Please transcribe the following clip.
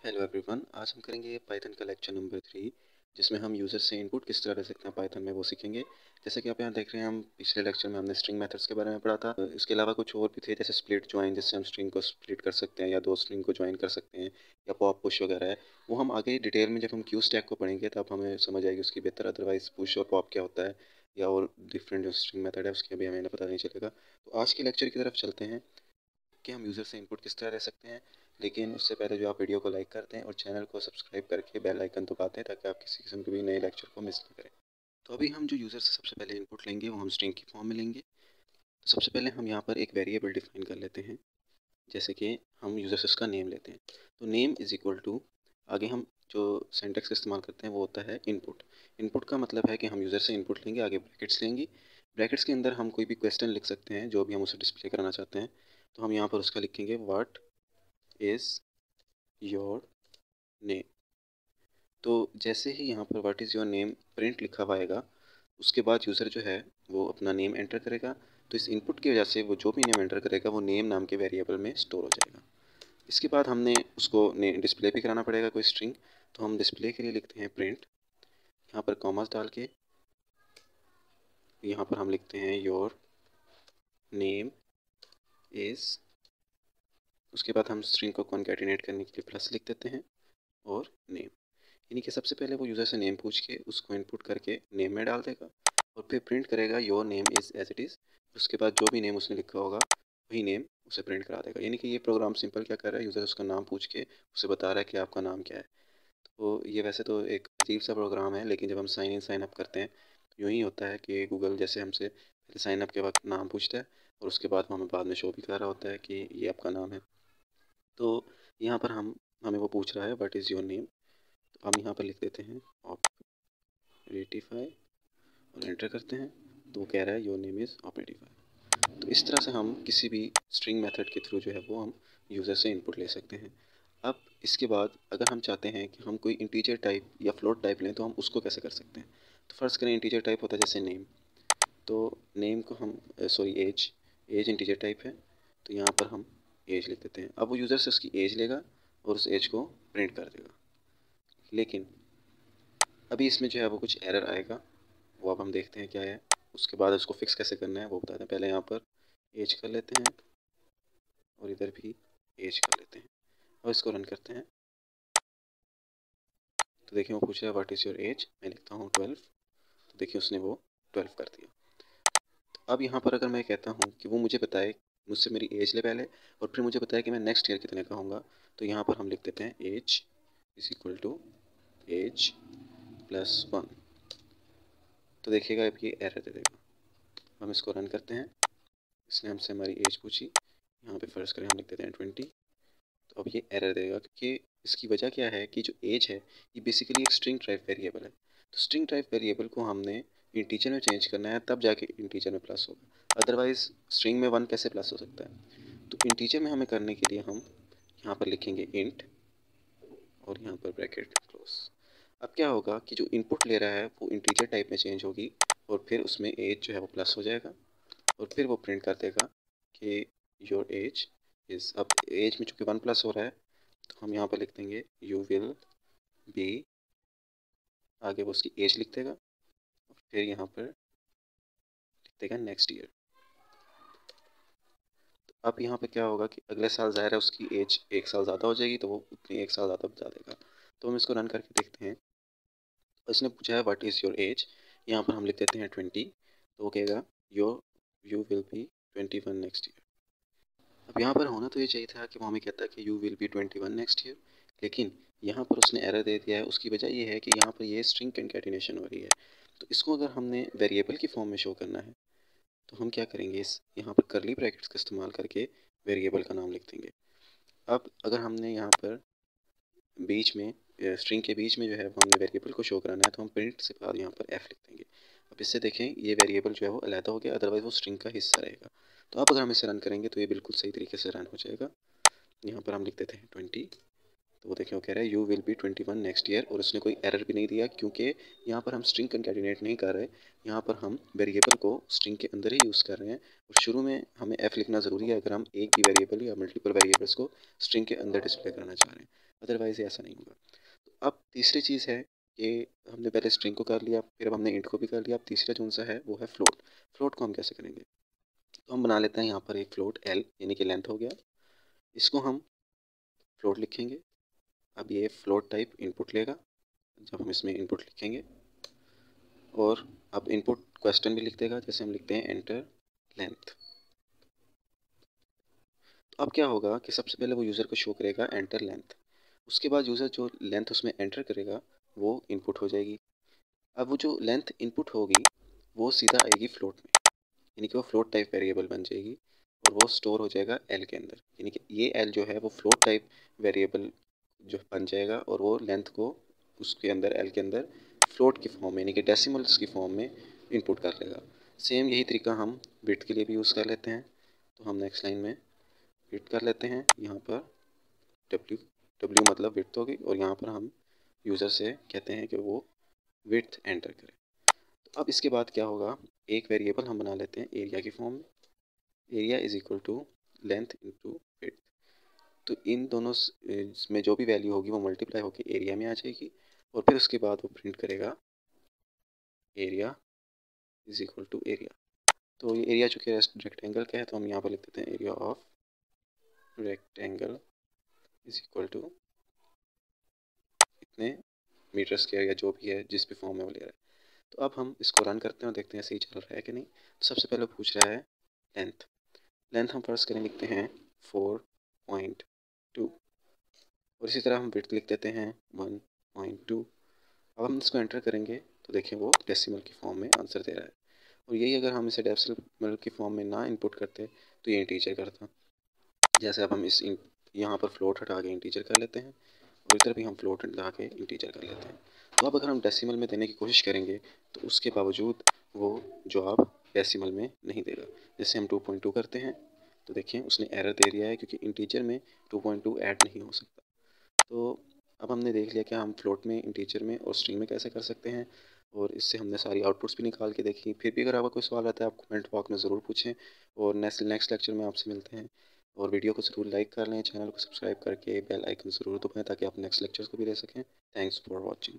Hello everyone, आज हम करेंगे पाइथन का लेक्चर नंबर 3, जिसमें हम यूज़र से इनपुट किस तरह ले सकते हैं पाइथन में वो सीखेंगे। जैसे कि आप यहाँ देख रहे हैं, हम पिछले लेक्चर में हमने स्ट्रिंग मेथड्स के बारे में पढ़ा था। इसके अलावा कुछ और भी थे, जैसे स्प्लिट ज्वाइन, जिससे हम स्ट्रिंग को स्प्लिट कर सकते हैं या दो स्ट्रिंग को ज्वाइन कर सकते हैं, या पॉप पुश वगैरह है। वो हम आगे डिटेल में जब हम क्यू स्टैक को पढ़ेंगे तब हमें समझ आएगी उसकी बेहतर। अदरवाइज पुश और पॉप क्या होता है या और डिफरेंट जो स्ट्रिंग मेथड है उसके अभी हमें पता नहीं चलेगा। तो आज के लेक्चर की तरफ चलते हैं कि हम यूज़र से इनपुट किस तरह ले सकते हैं। लेकिन उससे पहले जो आप वीडियो को लाइक करते हैं और चैनल को सब्सक्राइब करके बेल आइकन दबाते हैं ताकि आप किसी किस्म के भी नए लेक्चर को मिस ना करें। तो अभी हम जो यूज़र से सबसे पहले इनपुट लेंगे वो हम स्ट्रिंग की फॉर्म में लेंगे। तो सबसे पहले हम यहाँ पर एक वेरिएबल डिफाइन कर लेते हैं, जैसे कि हम यूज़र से उसका नेम लेते हैं। तो नेम इज़ इक्वल टू, आगे हम जो सिंटैक्स इस्तेमाल करते हैं वो होता है इनपुट। इनपुट का मतलब है कि हम यूज़र से इनपुट लेंगे, आगे ब्रैकेट्स लेंगे। ब्रैकेट्स के अंदर हम कोई भी क्वेश्चन लिख सकते हैं जो भी हम उसे डिस्प्ले कराना चाहते हैं। तो हम यहाँ पर उसका लिखेंगे व्हाट इज़ योर नेम। तो जैसे ही यहाँ पर what is your name print लिखा हुआ आएगा, उसके बाद यूज़र जो है वो अपना नेम एंटर करेगा। तो इस इनपुट की वजह से वो जो भी नेम एंटर करेगा वो नेम नाम के वेरिएबल में स्टोर हो जाएगा। इसके बाद हमने उसको डिस्प्ले भी कराना पड़ेगा कोई स्ट्रिंग। तो हम डिस्प्ले के लिए लिखते हैं प्रिंट, यहाँ पर कॉमास डाल के यहाँ पर हम लिखते हैं योर नेम इज़। उसके बाद हम स्ट्रिंग को कॉन्कैटिनेट करने के लिए प्लस लिख देते हैं और नेम। यानी कि सबसे पहले वो यूज़र से नेम पूछ के उसको इनपुट करके नेम में डाल देगा और फिर प्रिंट करेगा your name is as it is. उसके बाद जो भी नेम उसने लिखा होगा वही नेम उसे प्रिंट करा देगा। यानी कि ये प्रोग्राम सिंपल क्या कर रहा है, यूज़र उसका नाम पूछ के उसे बता रहा है कि आपका नाम क्या है। तो ये वैसे तो एक अजीब सा प्रोग्राम है, लेकिन जब हम साइन इन साइन अप करते हैं तो यूँ ही होता है कि गूगल जैसे हमसे पहले साइन अप के वक्त नाम पूछता है और उसके बाद वो हमें बाद में शो भी कर रहा होता है कि ये आपका नाम है। तो यहाँ पर हमें वो पूछ रहा है व्हाट इज़ योर नेम। तो हम यहाँ पर लिख देते हैं ऑपरेटिफाई और एंटर करते हैं। तो वो कह रहा है योर नेम इज़ ऑपरेटिफाई। तो इस तरह से हम किसी भी स्ट्रिंग मेथड के थ्रू जो है वो हम यूज़र से इनपुट ले सकते हैं। अब इसके बाद अगर हम चाहते हैं कि हम कोई इंटीजर टाइप या फ्लोट टाइप लें तो हम उसको कैसे कर सकते हैं। तो फर्स्ट करें, इंटीजर टाइप होता है जैसे नेम। तो नेम को हम एज, एज इंटीजर टाइप है। तो यहाँ पर हम एज लिख देते हैं। अब वो यूज़र से उसकी एज लेगा और उस एज को प्रिंट कर देगा। लेकिन अभी इसमें जो है वो कुछ एरर आएगा, वो अब हम देखते हैं क्या है। उसके बाद उसको फिक्स कैसे करना है वो बताते हैं। पहले यहाँ पर एज कर लेते हैं और इधर भी एज कर लेते हैं और इसको रन करते हैं। तो देखिए वो पूछ रहा है व्हाट इज़ योर एज, मैं लिखता हूँ 12। तो देखिए उसने वो 12 कर दिया। तो अब यहाँ पर अगर मैं कहता हूँ कि वो मुझे बताए, मुझसे मेरी एज ले पहले और फिर मुझे बताए कि मैं नेक्स्ट ईयर कितने का होऊंगा। तो यहाँ पर हम लिख देते हैं age is equal to age plus 1। तो देखिएगा अब ये एरर दे देगा। हम इसको रन करते हैं। इसने हमसे हमारी एज पूछी, यहाँ पे फर्स्ट करें हम लिख देते हैं 20। तो अब ये एरर देगा क्योंकि इसकी वजह क्या है कि जो एज है ये बेसिकली एक स्ट्रिंग टाइप वेरिएबल है। तो स्ट्रिंग टाइप वेरिएबल को हमने इंटीजर में चेंज करना है, तब जाके इंटीजर में प्लस होगा। अदरवाइज स्ट्रिंग में 1 कैसे प्लस हो सकता है। तो इंटीजर में हमें करने के लिए हम यहाँ पर लिखेंगे इंट और यहाँ पर ब्रैकेट क्लोज। अब क्या होगा कि जो इनपुट ले रहा है वो इंटीजर टाइप में चेंज होगी और फिर उसमें एज जो है वो प्लस हो जाएगा और फिर वो प्रिंट कर देगा कि योर एज इज़। अब एज में चूँकि 1 प्लस हो रहा है तो हम यहाँ पर लिख देंगे यू विल बी, आगे वो उसकी एज लिख देगा और फिर यहाँ पर लिख देगा नेक्स्ट ईयर। तो अब यहाँ पे क्या होगा कि अगले साल ज़ाहिर है उसकी एज 1 साल ज़्यादा हो जाएगी, तो वो उतनी 1 साल ज़्यादा बता देगा। तो हम इसको रन करके देखते हैं। उसने पूछा है व्हाट इज़ योर एज, यहाँ पर हम लिख देते हैं 20। तो वो कहेगा your you will be 21 next year. अब यहाँ पर होना तो ये चाहिए था कि वो हमें कहता है कि you will be 21 next year, लेकिन यहाँ पर उसने एरर दे दिया है। उसकी वजह ये है कि यहाँ पर ये स्ट्रिंग कंकैटिनेशन हो रही है। तो इसको अगर हमने वेरिएबल की फॉर्म में शो करना है तो हम क्या करेंगे, इस यहाँ पर करली ब्रैकेट्स का इस्तेमाल करके वेरिएबल का नाम लिख देंगे। अब अगर हमने यहाँ पर बीच में स्ट्रिंग के बीच में जो है वो हमने वेरिएबल को शो कराना है तो हम प्रिंट से बाद यहाँ पर एफ लिख देंगे। अब इससे देखें ये वेरिएबल जो है वो अलहदा हो गया, अदरवाइज वो स्ट्रिंग का हिस्सा रहेगा। तो अब अगर हम इसे रन करेंगे तो ये बिल्कुल सही तरीके से रन हो जाएगा। यहाँ पर हम लिख देते हैं 20। तो वो देखें वो कह रहा है you will be 21 next year और उसने कोई एरर भी नहीं दिया क्योंकि यहाँ पर हम स्ट्रिंग कंकैटिनेट नहीं कर रहे। यहाँ पर हम वेरिएबल को स्ट्रिंग के अंदर ही यूज़ कर रहे हैं और शुरू में हमें एफ लिखना ज़रूरी है अगर हम एक भी वेरिएबल या मल्टीपल वेरिएबल्स को स्ट्रिंग के अंदर डिस्प्ले करना चाह रहे हैं। अदरवाइज ऐसा नहीं होगा। तो अब तीसरी चीज़ है कि हमने पहले स्ट्रिंग को कर लिया, फिर अब हमने इंट को भी कर लिया। अब तीसरा जो सा है वो है फ्लोट। फ्लोट को हम कैसे करेंगे? तो हम बना लेते हैं यहाँ पर एक फ्लोट एल, यानी कि लेंथ हो गया। इसको हम फ्लोट लिखेंगे। अब ये फ्लोट टाइप इनपुट लेगा जब हम इसमें इनपुट लिखेंगे, और अब इनपुट क्वेश्चन भी लिख देगा, जैसे हम लिखते हैं एंटर लेंथ। तो अब क्या होगा कि सबसे पहले वो यूज़र को शो करेगा एंटर लेंथ। उसके बाद यूज़र जो लेंथ उसमें एंटर करेगा वो इनपुट हो जाएगी। अब वो जो लेंथ इनपुट होगी वो सीधा आएगी फ्लोट में, यानी कि वो फ्लोट टाइप वेरिएबल बन जाएगी और वो स्टोर हो जाएगा एल के अंदर। यानी कि ये एल जो है वो फ्लोट टाइप वेरिएबल जो बन जाएगा और वो लेंथ को उसके अंदर एल के अंदर फ्लोट की फॉर्म में, यानी कि डेसिमल्स की फॉर्म में इनपुट कर लेगा। सेम यही तरीका हम बिट के लिए भी यूज़ कर लेते हैं। तो हम नेक्स्ट लाइन में बिट कर लेते हैं, यहाँ पर डब्ल्यू, डब्ल्यू मतलब विड्थ होगी, और यहाँ पर हम यूज़र से कहते हैं कि वो विड्थ एंटर करें। तो अब इसके बाद क्या होगा, एक वेरिएबल हम बना लेते हैं एरिया की फॉर्म में। Area is equal to length into width. तो इन दोनों में जो भी वैल्यू होगी वो मल्टीप्लाई होकर एरिया में आ जाएगी, और फिर उसके बाद वो प्रिंट करेगा area is equal to area. तो ये एरिया चूँकि रेक्टेंगल का है तो हम यहाँ पर लिख देते हैं area of rectangle is equal to इतने मीटर स्क्वायर या जो भी है जिस भी फॉर्म में वो ले रहा है। तो अब हम इसको रन करते हैं और देखते हैं सही चल रहा है कि नहीं। तो सबसे पहले पूछ रहा है लेंथ। लेंथ हम फर्स्ट करें, लिखते हैं 4.2, और इसी तरह हम विड्थ लिख देते हैं 1.2। अब हम इसको एंटर करेंगे तो देखें वो डेसिमल की फॉर्म में आंसर दे रहा है, और यही अगर हम इसे डेसिमल की फॉर्म में ना इनपुट करते तो ये इंटीजर करता। जैसे अब हम इस यहाँ पर फ्लोट हटा के इंटीजर कर लेते हैं, और इधर भी हम फ्लोट हटा के इंटीजर कर लेते हैं। तो अब अगर हम डेसिमल में देने की कोशिश करेंगे तो उसके बावजूद वो जवाब डेसिमल में नहीं देगा। जैसे हम 2.2 करते हैं तो देखिए उसने एरर दे दिया है, क्योंकि इंटीजर में 2.2 ऐड नहीं हो सकता। तो अब हमने देख लिया कि हम फ्लोट में, इंटीजर में और स्ट्रिंग में कैसे कर सकते हैं, और इससे हमने सारी आउटपुट्स भी निकाल के देखी। फिर भी अगर आपका कोई सवाल आता है आप कमेंट बॉक्स में ज़रूर पूछें, और नेक्स्ट लेक्चर में आपसे मिलते हैं। और वीडियो को ज़रूर लाइक कर लें, चैनल को सब्सक्राइब करके बेल आइकन ज़रूर दबाएं ताकि आप नेक्स्ट लेक्चर्स को भी ले सकें। Thanks for watching.